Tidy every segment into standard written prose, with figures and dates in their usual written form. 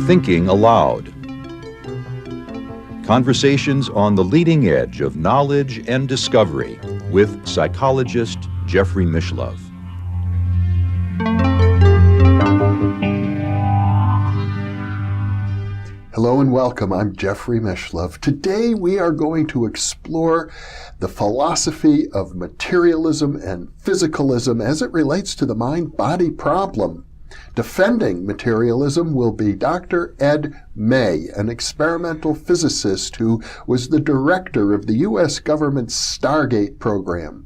Thinking Aloud. Conversations on the leading edge of knowledge and discovery with psychologist Jeffrey Mishlove. Hello and welcome. I'm Jeffrey Mishlove. Today we are going to explore the philosophy of materialism and physicalism as it relates to the mind-body problem. Defending materialism will be Dr. Ed May, an experimental physicist who was the director of the U.S. government's Stargate program,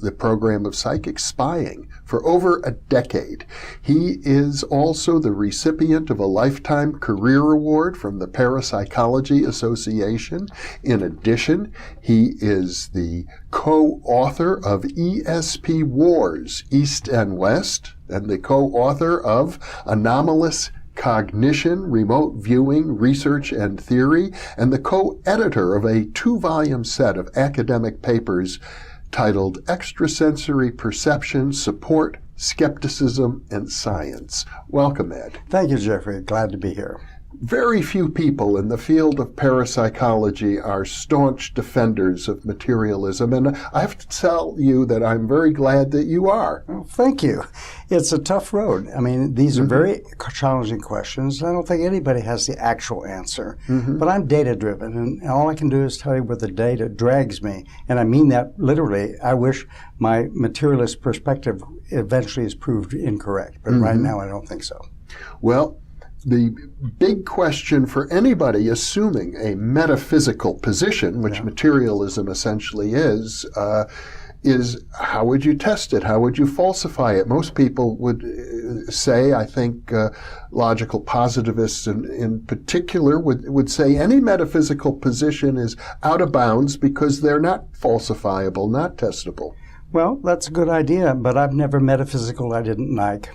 the program of psychic spying, for over a decade. He is also the recipient of a Lifetime Career Award from the Parapsychology Association. In addition, he is the co-author of ESP Wars, East and West, and the co-author of Anomalous Cognition, Remote Viewing, Research and Theory, and the co-editor of a 2-volume set of academic papers titled Extrasensory Perception, Support, Skepticism, and Science. Welcome, Ed. Thank you, Jeffrey. Glad to be here. Very few people in the field of parapsychology are staunch defenders of materialism, and I have to tell you that I'm very glad that you are. Well, thank you. It's a tough road. I mean, these are very challenging questions. I don't think anybody has the actual answer, but I'm data-driven, and all I can do is tell you where the data drags me, and I mean that literally. I wish my materialist perspective eventually is proved incorrect, but right now I don't think so. Well, the big question for anybody assuming a metaphysical position, which materialism essentially is how would you test it? How would you falsify it? Most people would say, I think logical positivists in particular would say any metaphysical position is out of bounds because they're not falsifiable, not testable. Well, that's a good idea, but I've never met a physical I didn't like.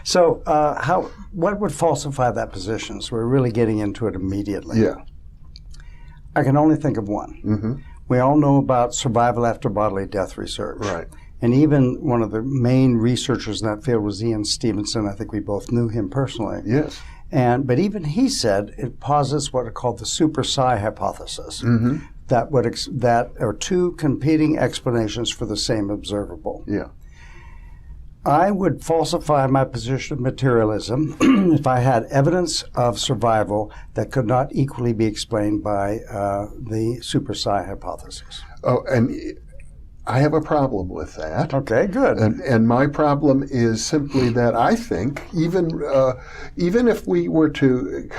So what would falsify that position? So we're really getting into it immediately. Yeah. I can only think of one. We all know about survival after bodily death research. Right. And even one of the main researchers in that field was Ian Stevenson. I think we both knew him personally. Yes. But even he said it posits what are called the super psi hypothesis. That are two competing explanations for the same observable. Yeah. I would falsify my position of materialism if I had evidence of survival that could not equally be explained by the super psi hypothesis. Oh, and I have a problem with that. Okay, good. And my problem is simply that I think even if we were to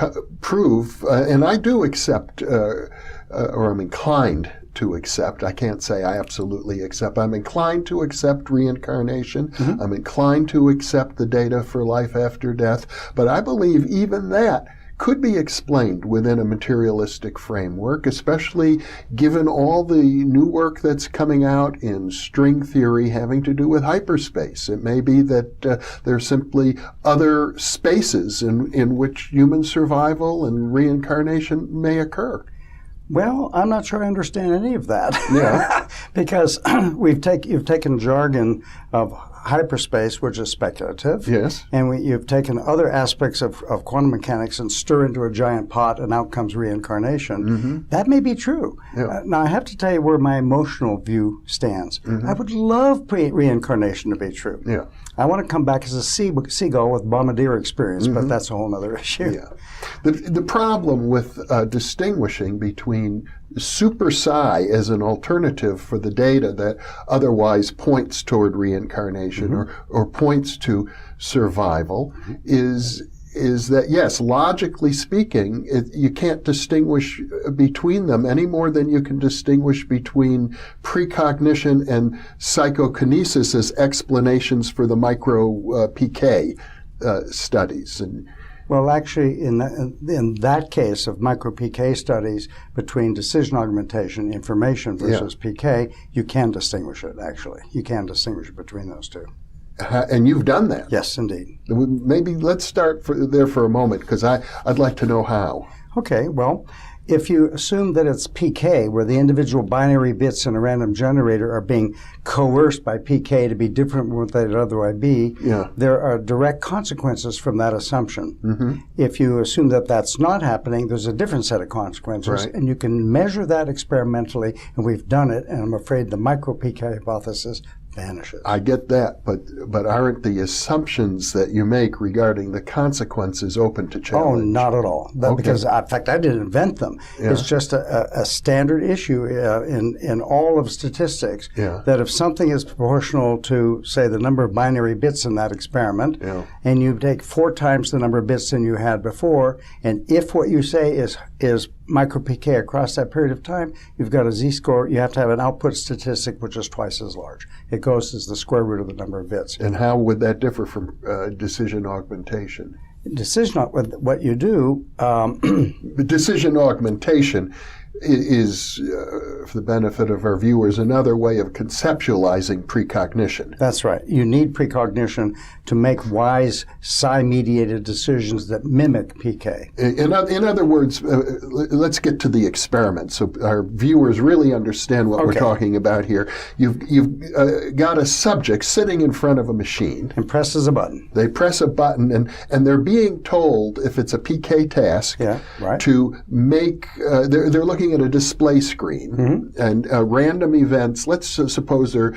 prove, and I do accept, or I'm inclined to accept, I can't say I absolutely accept, I'm inclined to accept reincarnation, I'm inclined to accept the data for life after death, but I believe even that could be explained within a materialistic framework, especially given all the new work that's coming out in string theory having to do with hyperspace. It may be that there are simply other spaces in which human survival and reincarnation may occur. Well, I'm not sure I understand any of that. Yeah. Because you've taken jargon of hyperspace, which is speculative. Yes. And you've taken other aspects of quantum mechanics and stir into a giant pot, and out comes reincarnation. That may be true. Yeah. Now, I have to tell you where my emotional view stands. I would love reincarnation to be true. Yeah. I want to come back as a seagull with bombardier experience, but that's a whole other issue. Yeah. The problem with distinguishing between super psi as an alternative for the data that otherwise points toward reincarnation or points to survival is that, yes, logically speaking, you can't distinguish between them any more than you can distinguish between precognition and psychokinesis as explanations for the micro-PK studies. Well, actually, in that case of micro-PK studies between decision augmentation information versus PK, you can distinguish it, actually. You can distinguish between those two. And you've done that? Yes, indeed. Maybe let's start there for a moment, because I'd like to know how. Okay, well, if you assume that it's PK, where the individual binary bits in a random generator are being coerced by PK to be different from what they'd otherwise be, there are direct consequences from that assumption. If you assume that that's not happening, there's a different set of consequences, and you can measure that experimentally, and we've done it, and I'm afraid the micro-PK hypothesis vanishes. I get that, but aren't the assumptions that you make regarding the consequences open to challenge? Oh, not at all. Because, in fact, I didn't invent them. It's just a standard issue in all of statistics that if something is proportional to, say, the number of binary bits in that experiment, and you take 4 times the number of bits than you had before, and if what you say is micro-PK across that period of time, you've got a z-score. You have to have an output statistic which is twice as large. It goes as the square root of the number of bits. And how would that differ from decision augmentation? What you do... decision augmentation is, for the benefit of our viewers, another way of conceptualizing precognition. That's right. You need precognition to make wise psi-mediated decisions that mimic PK. In other words, let's get to the experiment so our viewers really understand what we're talking about here. You've got a subject sitting in front of a machine. And presses a button. They press a button, and they're being told, if it's a PK task, to make, they're looking at a display screen, and random events, let's suppose they're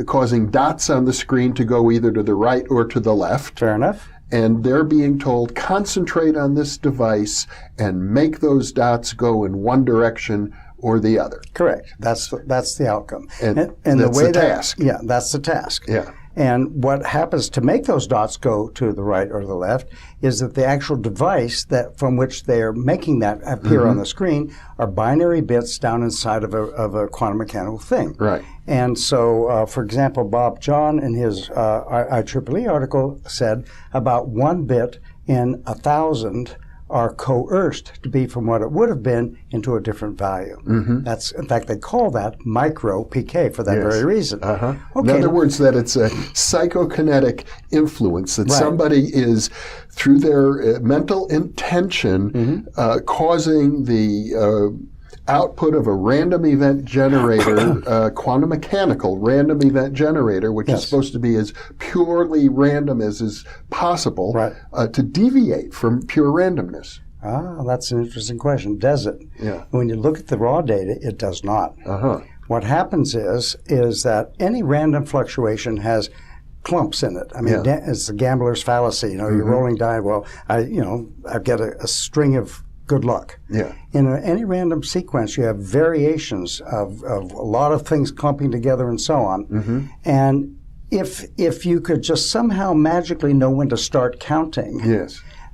causing dots on the screen to go either to the right or to the left. Fair enough. And they're being told, concentrate on this device and make those dots go in one direction or the other. Correct. That's the outcome. And that's the way task. Yeah, that's the task. Yeah. And what happens to make those dots go to the right or the left is that the actual device that from which they're making that appear on the screen are binary bits down inside of a quantum mechanical thing. Right. And so, for example, Bob John in his IEEE article said about 1 bit in 1,000 are coerced to be from what it would have been into a different value. That's, in fact, they call that micro PK for that very reason. Okay. In other words, that it's a psychokinetic influence that somebody is, through their mental intention, causing the output of a random event generator, quantum mechanical random event generator, which is supposed to be as purely random as is possible, to deviate from pure randomness. Ah, that's an interesting question. Does it? Yeah. When you look at the raw data, it does not. What happens is that any random fluctuation has clumps in it. I mean, it's the gambler's fallacy. You know, you're rolling die. Well, I get a string of good luck. Yeah. In any random sequence, you have variations of a lot of things clumping together and so on. And if you could just somehow magically know when to start counting,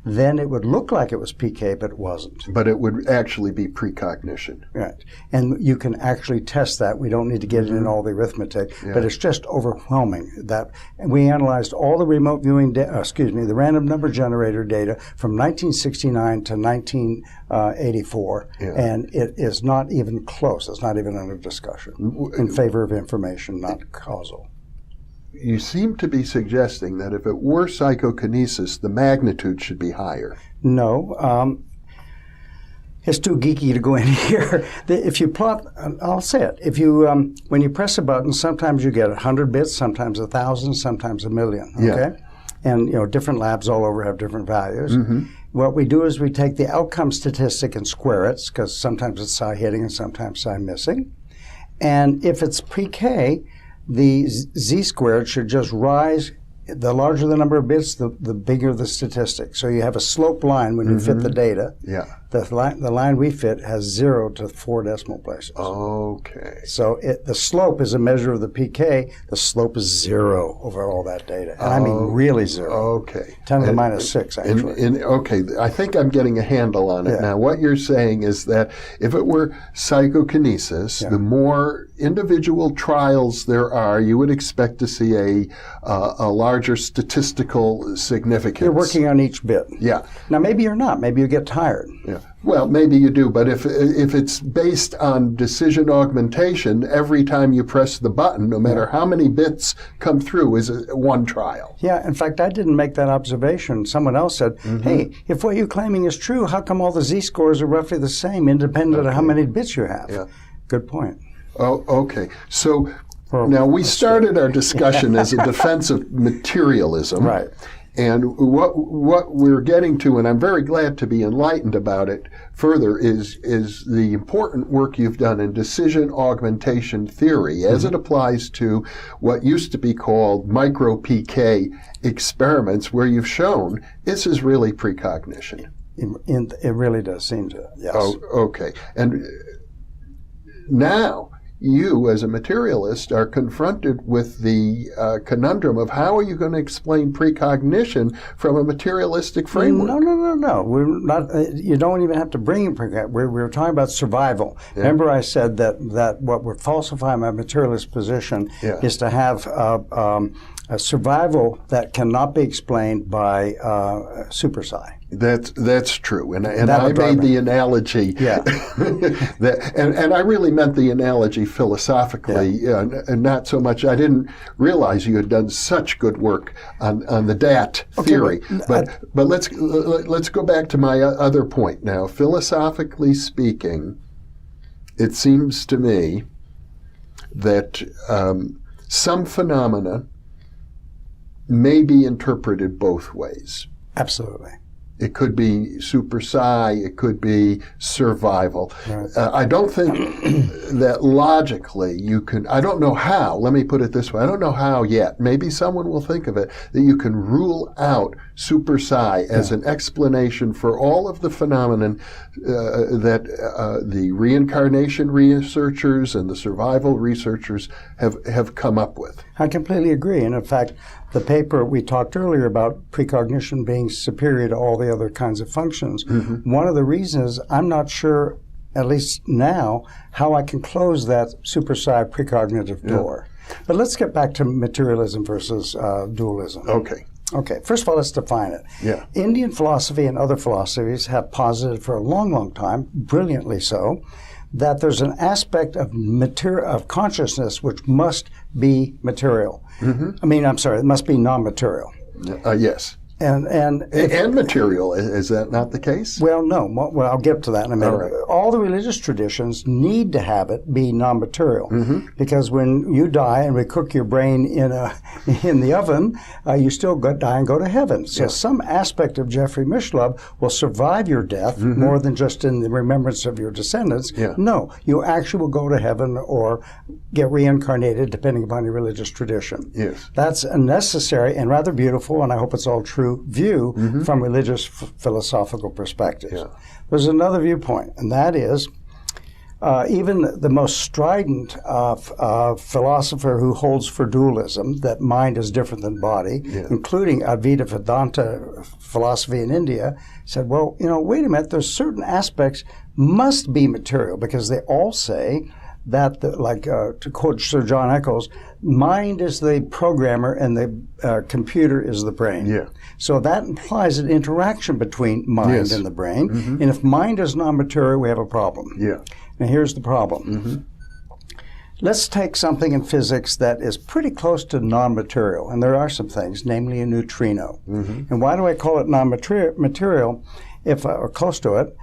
then it would look like it was PK, but it wasn't. But it would actually be precognition. Right. And you can actually test that. We don't need to get into all the arithmetic, but it's just overwhelming. That we analyzed all the remote viewing, the random number generator data from 1969 to 1984, and it is not even close. It's not even under discussion in favor of information, not causal. You seem to be suggesting that if it were psychokinesis, the magnitude should be higher. No. It's too geeky to go in here. If you plot, I'll say it. If you, when you press a button, sometimes you get 100 bits, sometimes 1,000, sometimes 1,000,000. Okay, and different labs all over have different values. What we do is we take the outcome statistic and square it, because sometimes it's psi hitting and sometimes psi missing. And if it's PK, the z-squared should just rise. The larger the number of bits, the bigger the statistic. So you have a slope line when you fit the data. The line we fit has 0 to 4 decimal places. Okay. So the slope is a measure of the PK. The slope is 0 over all that data. And I mean really 0. Okay. 10 to the minus 6, actually. Okay, I think I'm getting a handle on it now. What you're saying is that if it were psychokinesis, the more individual trials there are, you would expect to see a larger statistical significance. You're working on each bit. Yeah. Now, maybe you're not. Maybe you get tired. Yeah. Well, maybe you do, but if it's based on decision augmentation, every time you press the button, no matter how many bits come through, is one trial. Yeah, in fact, I didn't make that observation. Someone else said, hey, if what you're claiming is true, how come all the z-scores are roughly the same, independent of how many bits you have? Yeah. Good point. Oh, okay. So now we started our discussion as a defense of materialism. Right. And what we're getting to, and I'm very glad to be enlightened about it further, is the important work you've done in decision augmentation theory as it applies to what used to be called micro-PK experiments, where you've shown this is really precognition. It really does seem to, yes. Oh, okay. And now you, as a materialist, are confronted with the conundrum of how are you going to explain precognition from a materialistic framework? No. We're not. You don't even have to bring in precognition. We're talking about survival. Yeah. Remember, I said that what would falsify my materialist position is to have a survival that cannot be explained by super psi. That's true, and I made the analogy. Yeah. and I really meant the analogy philosophically, and not so much. I didn't realize you had done such good work on the DAT theory. But let's go back to my other point now. Philosophically speaking, it seems to me that some phenomena may be interpreted both ways. Absolutely. It could be super psi, it could be survival. Right. I don't think that logically you can, I don't know how, let me put it this way, I don't know how yet, maybe someone will think of it, that you can rule out super psi as an explanation for all of the phenomenon that the reincarnation researchers and the survival researchers have come up with. I completely agree. And in fact, the paper we talked earlier about precognition being superior to all the other kinds of functions, one of the reasons I'm not sure, at least now, how I can close that super psi precognitive door. But let's get back to materialism versus dualism. Okay, first of all, let's define it. Yeah. Indian philosophy and other philosophies have posited for a long, long time, brilliantly so, that there's an aspect of consciousness which must be material. It must be non-material. Yes. And material, is that not the case? Well, no. Well, I'll get to that in a minute. All right. All the religious traditions need to have it be non-material, because when you die and we cook your brain in the oven, you still die and go to heaven. So some aspect of Jeffrey Mishlove will survive your death more than just in the remembrance of your descendants. Yeah. No, you actually will go to heaven or get reincarnated, depending upon your religious tradition. Yes. That's a necessary and rather beautiful, and I hope it's all true, view from religious philosophical perspectives. Yeah. There's another viewpoint, and that is even the most strident philosopher who holds for dualism, that mind is different than body, including Advaita Vedanta philosophy in India, said, well, wait a minute, there's certain aspects must be material, because they all say that, to quote Sir John Eccles, mind is the programmer and the computer is the brain. Yeah. So that implies an interaction between mind and the brain. And if mind is non-material, we have a problem. Yeah. Now here's the problem. Let's take something in physics that is pretty close to non-material, and there are some things, namely a neutrino. And why do I call it non-material, or close to it?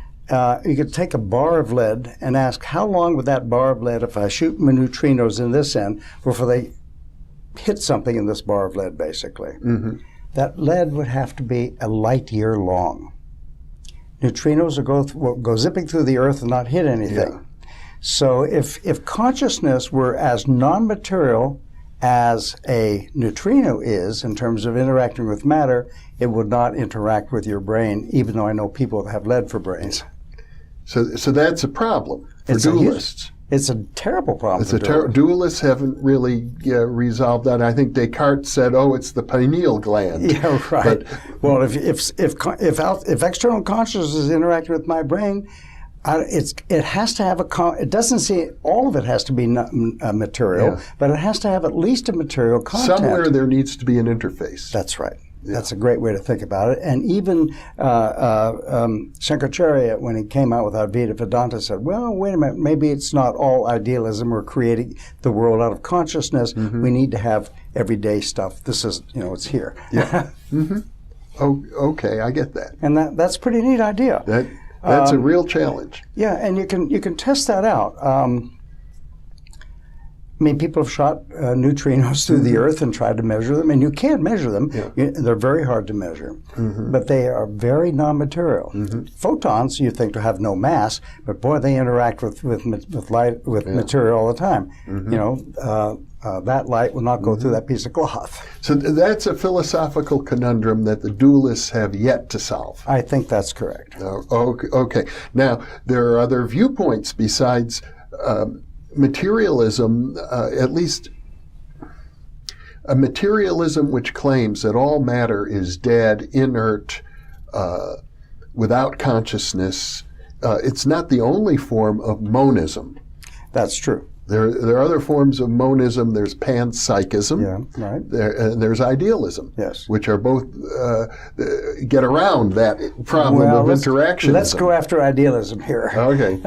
You could take a bar of lead and ask, how long would that bar of lead, if I shoot my neutrinos in this end, before they hit something in this bar of lead, basically? That lead would have to be a light year long. Neutrinos will go zipping through the earth and not hit anything. Yeah. So if consciousness were as non-material as a neutrino is in terms of interacting with matter, it would not interact with your brain, even though I know people that have lead for brains. So that's a problem for dualists. It's a terrible problem. Dualists haven't really resolved that. I think Descartes said, "Oh, it's the pineal gland." Yeah, right. Well, if external consciousness is interacting with my brain, It has to have it doesn't say all of it has to be material, but it has to have at least a material content. Somewhere there needs to be an interface. That's right. Yeah. That's a great way to think about it. And even Shankaracharya, when he came out with Advaita Vedanta, said, well, wait a minute, maybe it's not all idealism. We're creating the world out of consciousness. Mm-hmm. We need to have everyday stuff. This is, it's here. Yeah. Mm-hmm. Oh, okay, I get that. And that's a pretty neat idea. That's a real challenge. Yeah, and you can test that out. People have shot neutrinos through the Earth and tried to measure them, and you can measure them. Yeah. They're very hard to measure, but they are very non-material. Photons, you think, to have no mass, but boy, they interact with light, with material all the time. That light will not go through that piece of cloth. So that's a philosophical conundrum that the dualists have yet to solve. I think that's correct. Okay. Now, there are other viewpoints besides materialism, at least a materialism which claims that all matter is dead, inert, without consciousness. It's not the only form of monism. That's true. There are other forms of monism. There's panpsychism. Yeah, right. There's idealism. Yes. Which are both get around that problem of interactionism. Let's go after idealism here. Okay.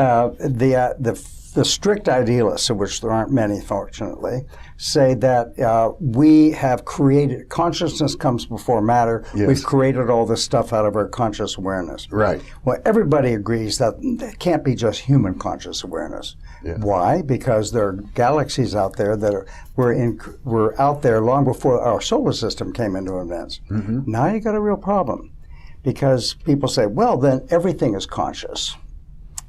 The strict idealists, of which there aren't many, fortunately, say that we have created, consciousness comes before matter. Yes. We've created all this stuff out of our conscious awareness. Right. Well, everybody agrees that it can't be just human conscious awareness. Yeah. Why? Because there are galaxies out there that were out there long before our solar system came into events. Now you got a real problem, because people say, well, then everything is conscious.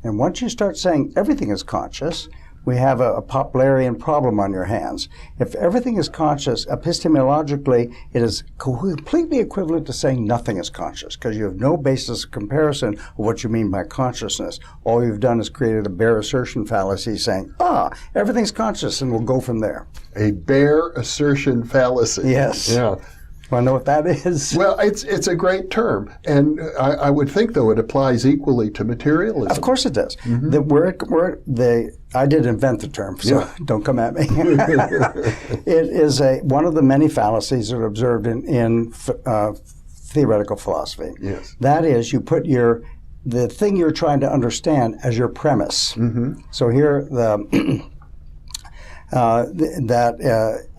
And once you start saying everything is conscious, we have a Poplarian problem on your hands. If everything is conscious, epistemologically, it is completely equivalent to saying nothing is conscious, because you have no basis of comparison of what you mean by consciousness. All you've done is created a bare assertion fallacy saying, everything's conscious, and we'll go from there. A bare assertion fallacy. Yes. Yeah. Want to know what that is? Well, it's a great term, and I would think, though, it applies equally to materialism. Of course it does. I did invent the term, so don't come at me. It is one of the many fallacies that are observed in theoretical philosophy. Yes. That is, you put the thing you're trying to understand as your premise. So here,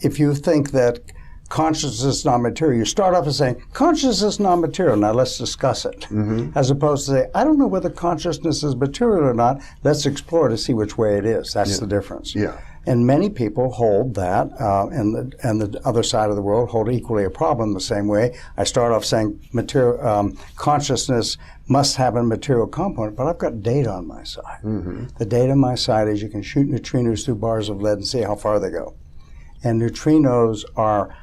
if you think that consciousness is non-material, you start off as saying, consciousness is non-material, now let's discuss it. As opposed to say, I don't know whether consciousness is material or not, let's explore to see which way it is. That's the difference. Yeah. And many people hold that, and the other side of the world hold equally a problem the same way. I start off saying consciousness must have a material component, but I've got data on my side. The data on my side is you can shoot neutrinos through bars of lead and see how far they go. And neutrinos are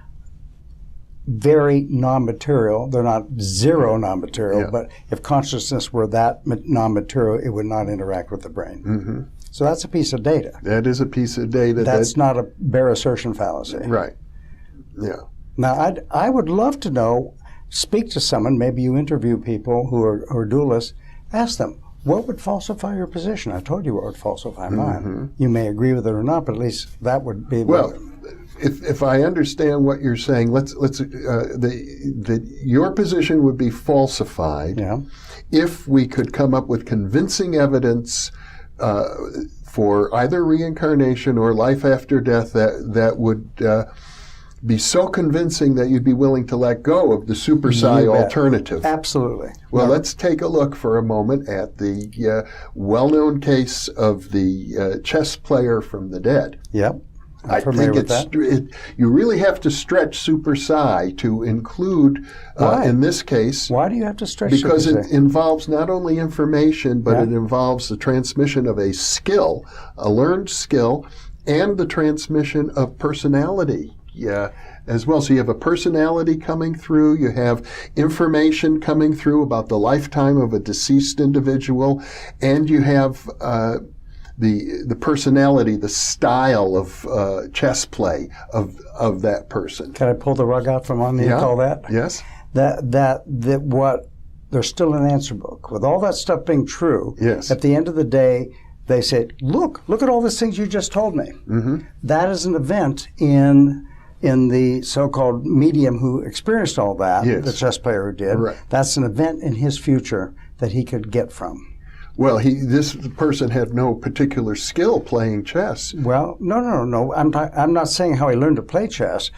very non-material. They're not zero non-material, but if consciousness were that non-material, it would not interact with the brain. So that's a piece of data. That is a piece of data. That's not a bare assertion fallacy. Right. Yeah. Now, I would love to know, speak to someone, maybe you interview people who are dualists, ask them, what would falsify your position? I told you what would falsify mine. You may agree with it or not, but at least that would be... Well, if I understand what you're saying, your position would be falsified if we could come up with convincing evidence for either reincarnation or life after death that would be so convincing that you'd be willing to let go of the super psi alternative. Absolutely. Well, let's take a look for a moment at the well-known case of the chess player from the dead. Yep. I think you really have to stretch super psi to include, in this case. Why do you have to stretch because super it involves not only information, but it involves the transmission of a skill, a learned skill, and the transmission of personality as well. So you have a personality coming through, you have information coming through about the lifetime of a deceased individual, and you have the personality, the style of chess play of that person. Can I pull the rug out from under you? Call that? Yes. That what there's still an answer book. With all that stuff being true, Yes. at the end of the day, they say, look at all these things you just told me. Mm-hmm. That is an event in the so-called medium who experienced all that, Yes. the chess player who did. Right. That's an event in his future that he could get from. Well, this person had no particular skill playing chess. Well, no. I'm not saying how he learned to play chess.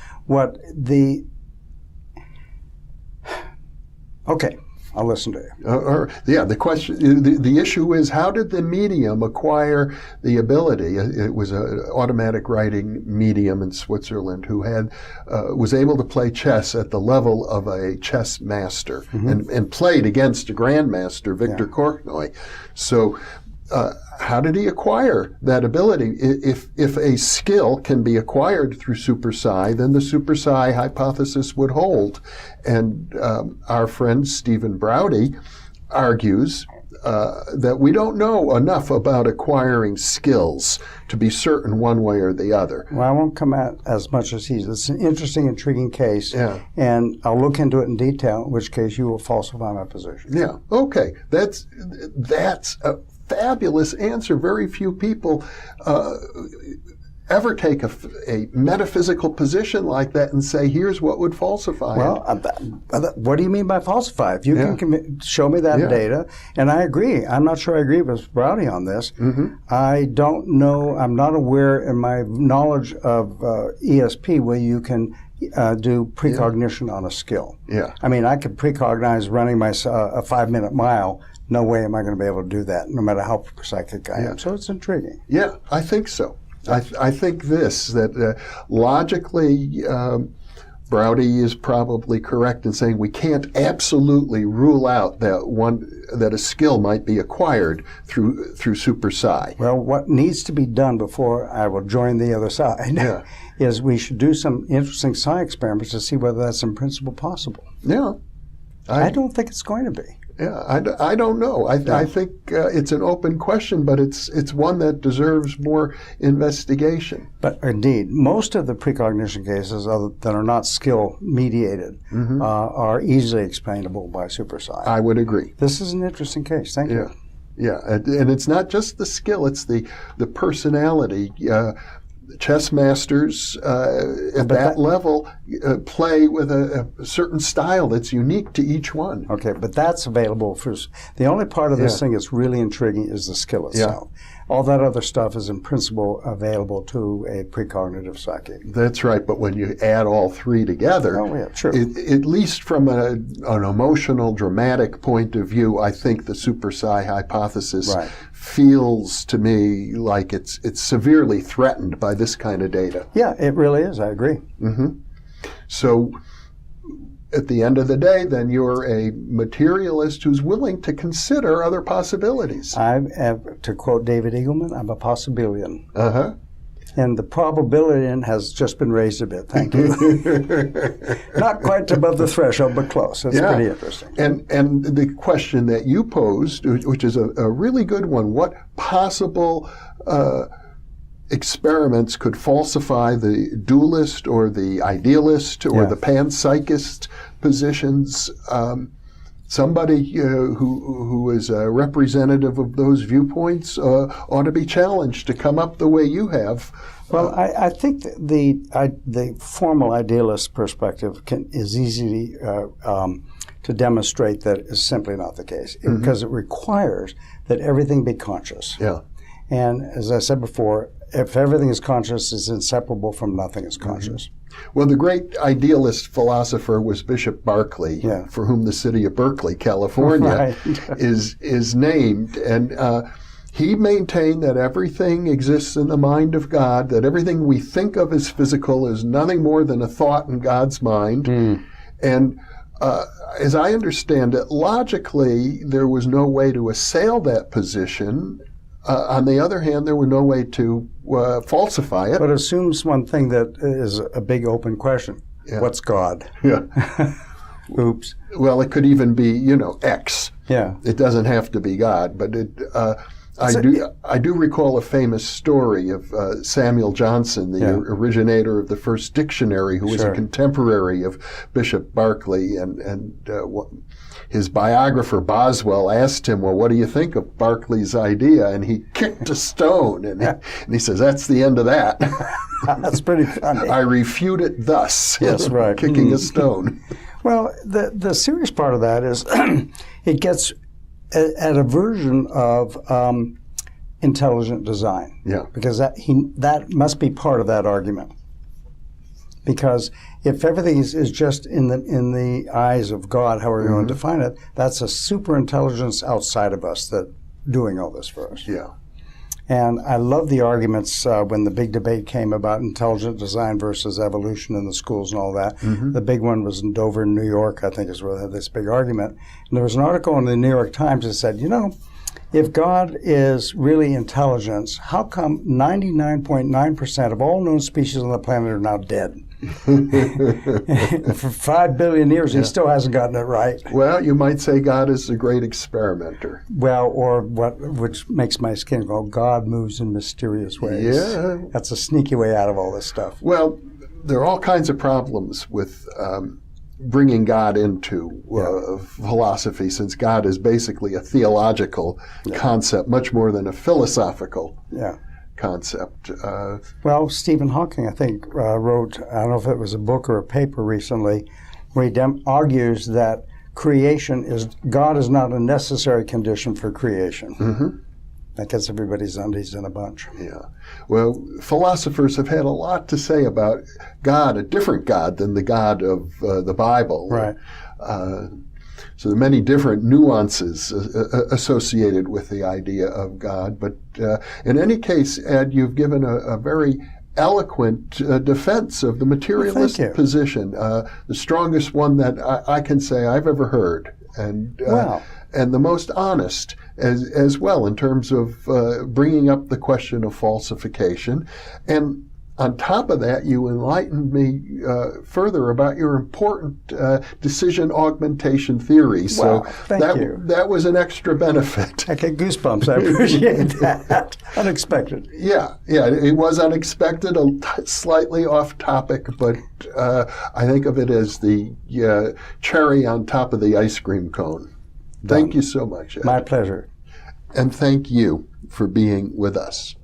Okay, I'll listen to you. The question, the issue is, how did the medium acquire the ability? It was an automatic writing medium in Switzerland who was able to play chess at the level of a chess master, Mm-hmm. and played against a grandmaster, Victor Yeah. Korchnoi. So, how did he acquire that ability? If a skill can be acquired through super psi, then the super psi hypothesis would hold. And our friend Stephen Browdy argues that we don't know enough about acquiring skills to be certain one way or the other. Well, I won't come at as much as he. It's an interesting, intriguing case, Yeah. and I'll look into it in detail, in which case you will falsify my position. Yeah. Okay. That's a fabulous answer. Very few people ever take a metaphysical position like that and say, here's what would falsify it. Well, what do you mean by falsify? If you can show me that Yeah. data, and I agree. I'm not sure I agree with Browdy on this. Mm-hmm. I don't know. I'm not aware in my knowledge of ESP where you can do precognition on a skill. Yeah. I mean, I could precognize running a 5-minute mile. No way am I going to be able to do that, no matter how psychic I am. So it's intriguing. Yeah, I think so. I think that logically, Browdy is probably correct in saying we can't absolutely rule out that a skill might be acquired through super psi. Well, what needs to be done before I will join the other side is we should do some interesting psi experiments to see whether that's in principle possible. Yeah. I don't think it's going to be. Yeah, I don't know. I think it's an open question, but it's one that deserves more investigation. But indeed, most of the precognition cases that are not skill mediated are easily explainable by super psi. I would agree. This is an interesting case. Thank you. Yeah, and it's not just the skill; it's the personality. Chess masters at that level play with a certain style that's unique to each one. Okay, but that's available for the only part of this thing that's really intriguing is the skill itself. All that other stuff is in principle available to a precognitive psychic. That's right, but when you add all three together, at least from an emotional, dramatic point of view, I think the super psi hypothesis feels to me like it's severely threatened by this kind of data. Yeah, it really is. I agree. Mm-hmm. So at the end of the day, then you're a materialist who's willing to consider other possibilities. To quote David Eagleman, I'm a possibilian. Uh-huh. And the probability has just been raised a bit. Thank you. Not quite above the threshold, but close. It's pretty interesting. And the question that you posed, which is a really good one, what possible experiments could falsify the dualist or the idealist or the panpsychist positions? Somebody who is a representative of those viewpoints ought to be challenged to come up the way you have. Well, I think the formal idealist perspective is easy to demonstrate that is simply not the case, because it requires that everything be conscious. Yeah. And as I said before, if everything is conscious, it's inseparable from nothing is conscious. Well, the great idealist philosopher was Bishop Berkeley, for whom the city of Berkeley, California, is named. And he maintained that everything exists in the mind of God, that everything we think of as physical is nothing more than a thought in God's mind. And as I understand it, logically, there was no way to assail that position. On the other hand, there was no way to falsify it. But it assumes one thing that is a big open question. What's God? Yeah. Oops. Well, it could even be, X. Yeah. It doesn't have to be God, but I do recall a famous story of Samuel Johnson, the originator of the first dictionary, who was a contemporary of Bishop Berkeley, and his biographer Boswell asked him, well, what do you think of Berkeley's idea? And he kicked a stone, and he says, that's the end of that. That's pretty funny. I refute it thus. Yes, right. Kicking a stone. Well, the serious part of that is it gets at a version of intelligent design. Yeah. Because that must be part of that argument. Because if everything is just in the eyes of God, how we're going to define it, that's a super intelligence outside of us that doing all this for us. Yeah. And I love the arguments when the big debate came about intelligent design versus evolution in the schools and all that. The big one was in Dover, New York, I think is where they had this big argument. And there was an article in the New York Times that said, if God is really intelligence, how come 99.9% of all known species on the planet are now dead? For 5 billion years, he still hasn't gotten it right. Well, you might say God is a great experimenter. Well, or which makes my skin go, God moves in mysterious ways. Yeah. That's a sneaky way out of all this stuff. Well, there are all kinds of problems with bringing God into philosophy, since God is basically a theological concept, much more than a philosophical concept. Well, Stephen Hawking, I think, wrote, I don't know if it was a book or a paper recently, where he argues that God is not a necessary condition for creation. That gets everybody's undies in a bunch. Yeah. Well, philosophers have had a lot to say about God, a different God than the God of the Bible. Right. So there are many different nuances associated with the idea of God. But in any case, Ed, you've given a very eloquent defense of the materialist position, the strongest one that I can say I've ever heard. And the most honest as well in terms of bringing up the question of falsification. And on top of that, you enlightened me further about your important decision augmentation theory. So thank you. That was an extra benefit. I get goosebumps. I appreciate that. Unexpected. Yeah, it was unexpected, slightly off topic, but I think of it as the cherry on top of the ice cream cone. Thank you so much, Ed. My pleasure. And thank you for being with us.